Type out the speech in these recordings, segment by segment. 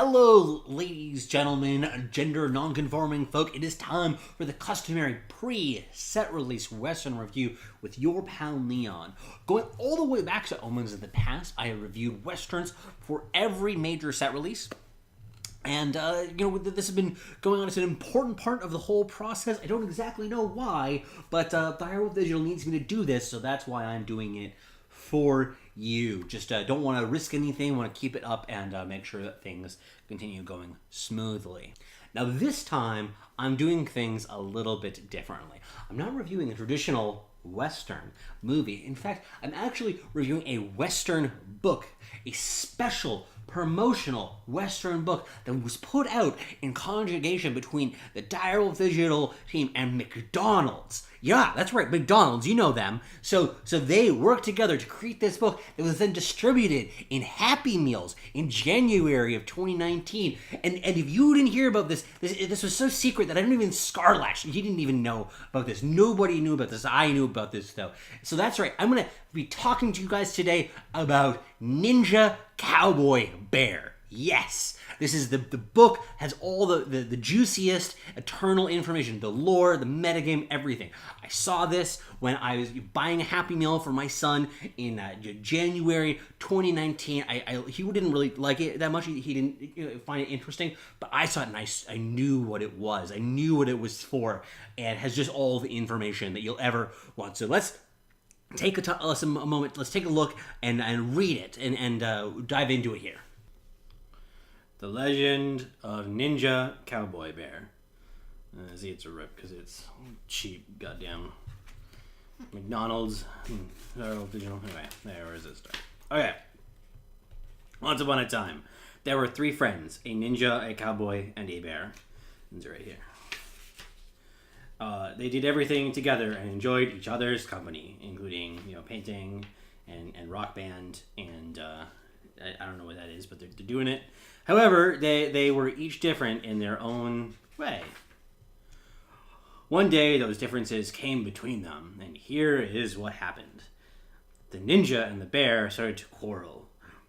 Hello, ladies, gentlemen, gender non-conforming folk. It is time for the customary pre-set release Western review with your pal Leon. Going all the way back to Omens of the Past, I have reviewed Westerns for every major set release. And, this has been going on. It's an important part of the whole process. I don't exactly know why, but Direwolf Digital needs me to do this, so that's why I'm doing it for you. Just don't want to risk anything, want to keep it up and make sure that things continue going smoothly. Now this time, I'm doing things a little bit differently. I'm not reviewing a traditional Western movie. In fact, I'm actually reviewing a Western book, a special promotional Western book that was put out in conjugation between the Direwolf Digital team and McDonald's. Yeah, that's right, McDonald's, you know them. So they worked together to create this book that was then distributed in Happy Meals in January of 2019. And if you didn't hear about this was so secret that I didn't even Scarlash. He didn't even know about this. Nobody knew about this. I knew about this, though. So that's right. I'm going to be talking to you guys today about Ninja Cowboy Bear. Yes, this is the book has all the juiciest Eternal information, the lore, the metagame, everything. I saw this when I was buying a Happy Meal for my son in January 2019. He didn't really like it that much. He didn't find it interesting, but I saw it and I knew what it was. I knew what it was for, and it has just all the information that you'll ever want. So let's take a moment. Let's take a look and read it and dive into it here. The Legend of Ninja Cowboy Bear. See, it's a rip because it's cheap, goddamn. McDonald's. Anyway, where is it start? Okay. Once upon a time, there were three friends: a ninja, a cowboy, and a bear. It's right here. They did everything together and enjoyed each other's company, including painting and rock band and I don't know what that is, but they're doing it. However, they were each different in their own way. One day, those differences came between them, and here is what happened. The ninja and the bear started to quarrel.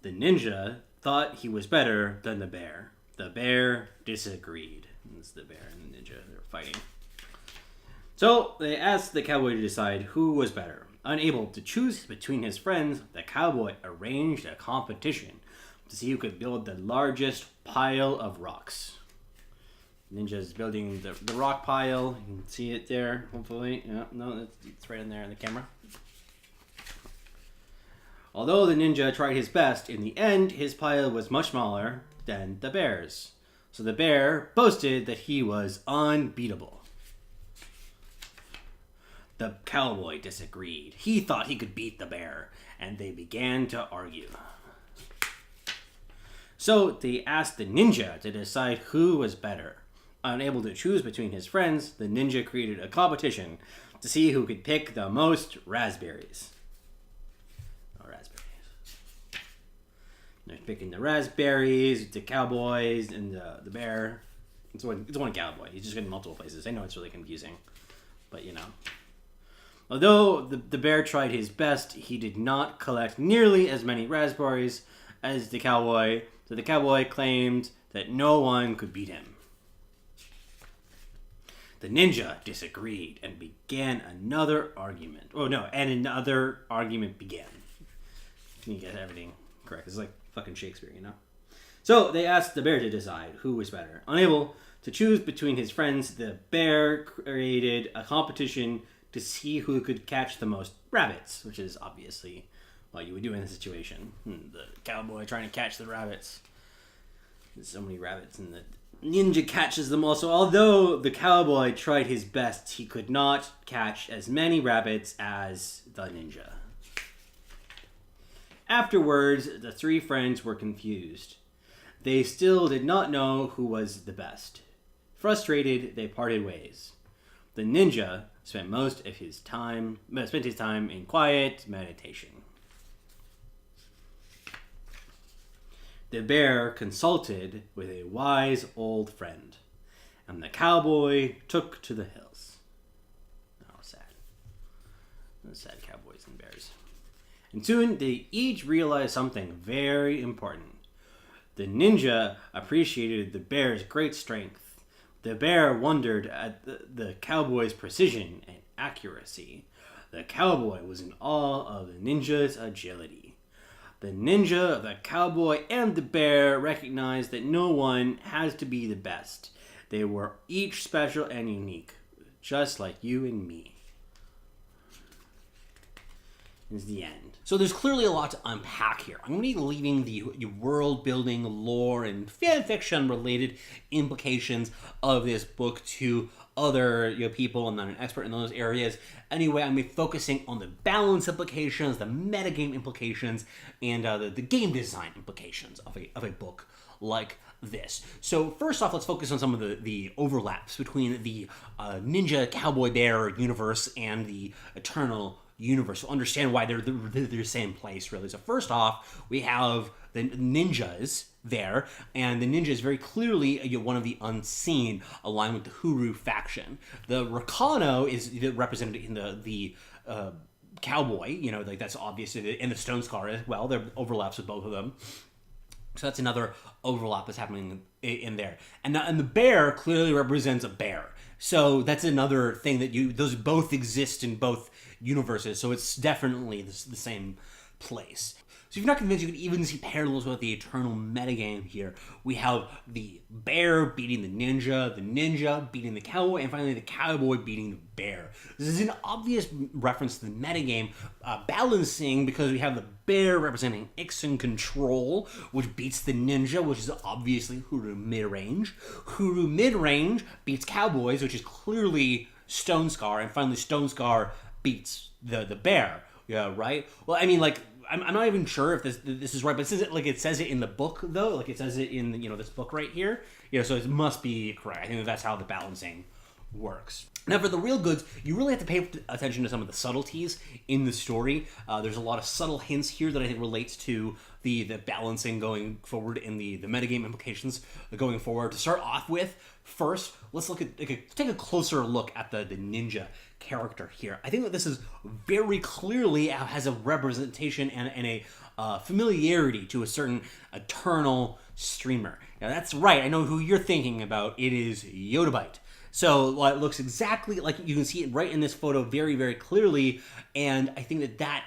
The ninja thought he was better than the bear. The bear disagreed. It's the bear and the ninja. They're fighting. So they asked the cowboy to decide who was better. Unable to choose between his friends, the cowboy arranged a competition to see who could build the largest pile of rocks. Ninja's building the rock pile. You can see it there, hopefully. Yeah, no, it's right in there in the camera. Although the ninja tried his best, in the end, his pile was much smaller than the bear's. So the bear boasted that he was unbeatable. The cowboy disagreed. He thought he could beat the bear, and they began to argue. So they asked the ninja to decide who was better. Unable to choose between his friends, the ninja created a competition to see who could pick the most raspberries. They're picking the raspberries, the cowboys, and the bear. It's one cowboy. He's just getting multiple places. I know it's really confusing, but Although the bear tried his best, he did not collect nearly as many raspberries as the cowboy, so the cowboy claimed that no one could beat him. The ninja disagreed and began another argument. And another argument began. You get everything correct. It's like fucking Shakespeare, So they asked the bear to decide who was better. Unable to choose between his friends, the bear created a competition to see who could catch the most rabbits, which is obviously what you would do in this situation. The cowboy trying to catch the rabbits. There's so many rabbits, and the ninja catches them all. So although the cowboy tried his best, he could not catch as many rabbits as the ninja. Afterwards, the three friends were confused. They still did not know who was the best. Frustrated, they parted ways. The ninja spent his time in quiet meditation. The bear consulted with a wise old friend, and the cowboy took to the hills. Oh, sad. Sad cowboys and bears. And soon they each realized something very important. The ninja appreciated the bear's great strength. The bear wondered at the cowboy's precision and accuracy. The cowboy was in awe of the ninja's agility. The ninja, the cowboy, and the bear recognized that no one has to be the best. They were each special and unique, just like you and me. Is the end. So there's clearly a lot to unpack here. I'm going to be leaving the world building, lore, and fan fiction related implications of this book to other people. I'm not an expert in those areas. Anyway, I'm going to be focusing on the balance implications, the metagame implications, and the game design implications of a book like this. So first off, let's focus on some of the overlaps between the Ninja Cowboy Bear universe and the Eternal universe. So understand why they're the same place, really. So first off, we have the ninjas there, and the ninja is very clearly one of the unseen, aligned with the Hooru faction. The Rakano is represented in the cowboy, like that's obvious, and the Stone Scar as well. There are overlaps with both of them. So that's another overlap that's happening in there. And the bear clearly represents a bear. So that's another thing that those both exist in both universes. So it's definitely the same place. So if you're not convinced, you can even see parallels with the Eternal metagame here. We have the bear beating the ninja beating the cowboy, and finally the cowboy beating the bear. This is an obvious reference to the metagame balancing, because we have the bear representing Eternal Control, which beats the ninja, which is obviously Hooru mid-range. Hooru mid-range beats cowboys, which is clearly Stone Scar, and finally Stone Scar beats the bear. Yeah, right? Well, I mean, I'm not even sure if this is right, but it says it in the book, though. Like, it says it in, this book right here. So it must be correct. I think that's how the balancing works. Now, for the real goods, you really have to pay attention to some of the subtleties in the story. There's a lot of subtle hints here that I think relates to the balancing going forward in the metagame implications going forward. To start off with, first, let's take a closer look at the ninja character here. I think that this is very clearly has a representation and a familiarity to a certain Eternal streamer. Now, that's right. I know who you're thinking about. It is Yodabite. So it looks exactly like, you can see it right in this photo very, very clearly, and I think that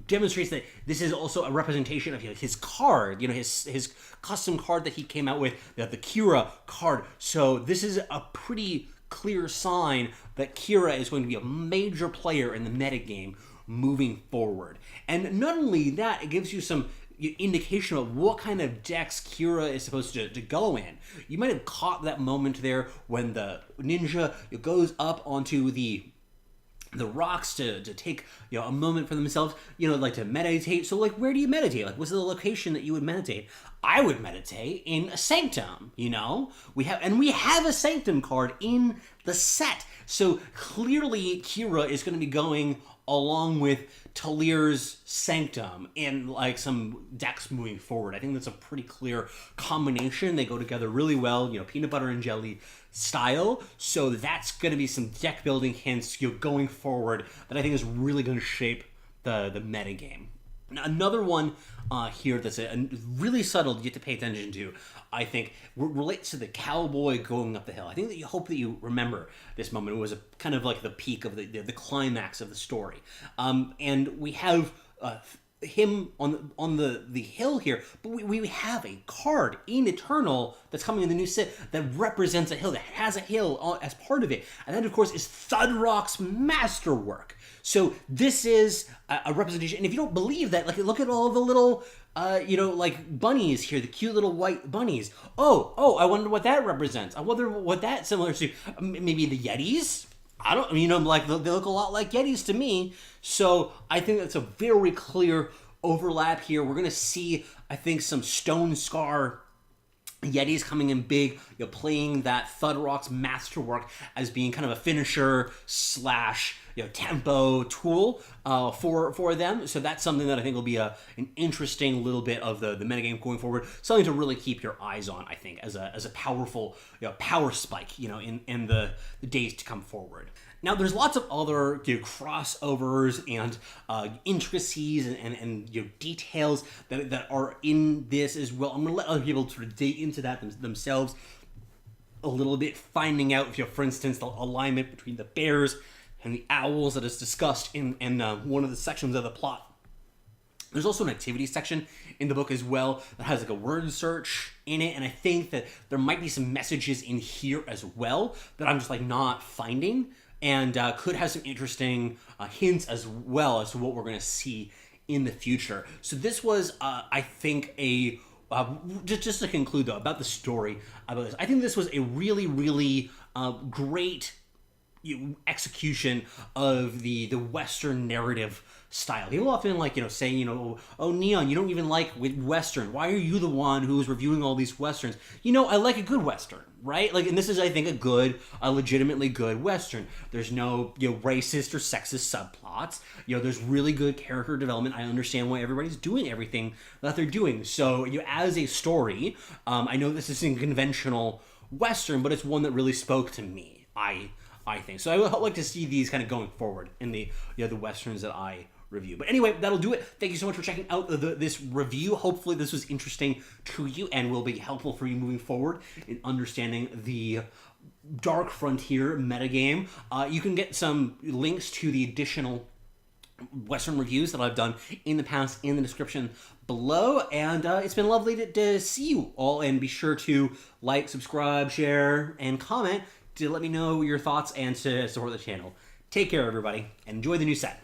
demonstrates that this is also a representation of his card, his custom card that he came out with, the Kira card. So this is a pretty clear sign that Kira is going to be a major player in the metagame moving forward. And not only that, it gives you some indication of what kind of decks Kira is supposed to go in. You might have caught that moment there when the ninja goes up onto the rocks to take a moment for themselves, to meditate. So where do you meditate? What's the location that you would meditate? I would meditate in a sanctum. We have a sanctum card in the set. So clearly Kira is going to be going along with Talir's Sanctum in some decks moving forward. I think that's a pretty clear combination. They go together really well, peanut butter and jelly style. So that's going to be some deck building hints going forward that I think is really going to shape the metagame. Now, another one here that's really subtle you have to pay attention to, I think, relates to the cowboy going up the hill. I think that you hope that you remember this moment. It was kind of like the peak of the climax of the story. And we have him on the hill here, but we have a card in Eternal that's coming in the new set that represents a hill, that has a hill as part of it. And that, of course, is Thudrock's masterwork. So this is a representation. And if you don't believe that, look at all the little bunnies here, the cute little white bunnies. Oh, I wonder what that represents. I wonder what that's similar to. Maybe the Yetis? I don't, they look a lot like Yetis to me. So I think that's a very clear overlap here. We're going to see, I think, some Stone Scar Yetis coming in big, playing that Thudrock's masterwork as being kind of a finisher / tempo tool for them. So that's something that I think will be an interesting little bit of the metagame going forward. Something to really keep your eyes on, I think, as a powerful power spike in the days to come forward. Now, there's lots of other crossovers and intricacies and details that are in this as well. I'm going to let other people sort of dig into that themselves a little bit, finding out, for instance, the alignment between the bears and the owls that is discussed in one of the sections of the plot. There's also an activity section in the book as well that has like a word search in it, and I think that there might be some messages in here as well that I'm just like not finding, and could have some interesting hints as well as to what we're going to see in the future. So this was, I think, just to conclude though about the story about this, I think this was a really, really great execution of the Western narrative style. People often say, oh, Neon, you don't even like Western. Why are you the one who's reviewing all these Westerns? I like a good Western, right? And this is, I think, a legitimately good Western. There's no, racist or sexist subplots. There's really good character development. I understand why everybody's doing everything that they're doing. So, as a story, I know this isn't conventional Western, but it's one that really spoke to me, I think. So I would like to see these kind of going forward in the the Westerns that I review. But anyway, that'll do it. Thank you so much for checking out this review. Hopefully this was interesting to you and will be helpful for you moving forward in understanding the Dark Frontier metagame. You can get some links to the additional Western reviews that I've done in the past in the description below, and it's been lovely to see you all, and be sure to like, subscribe, share, and comment to let me know your thoughts and to support the channel. Take care, everybody, and enjoy the new set.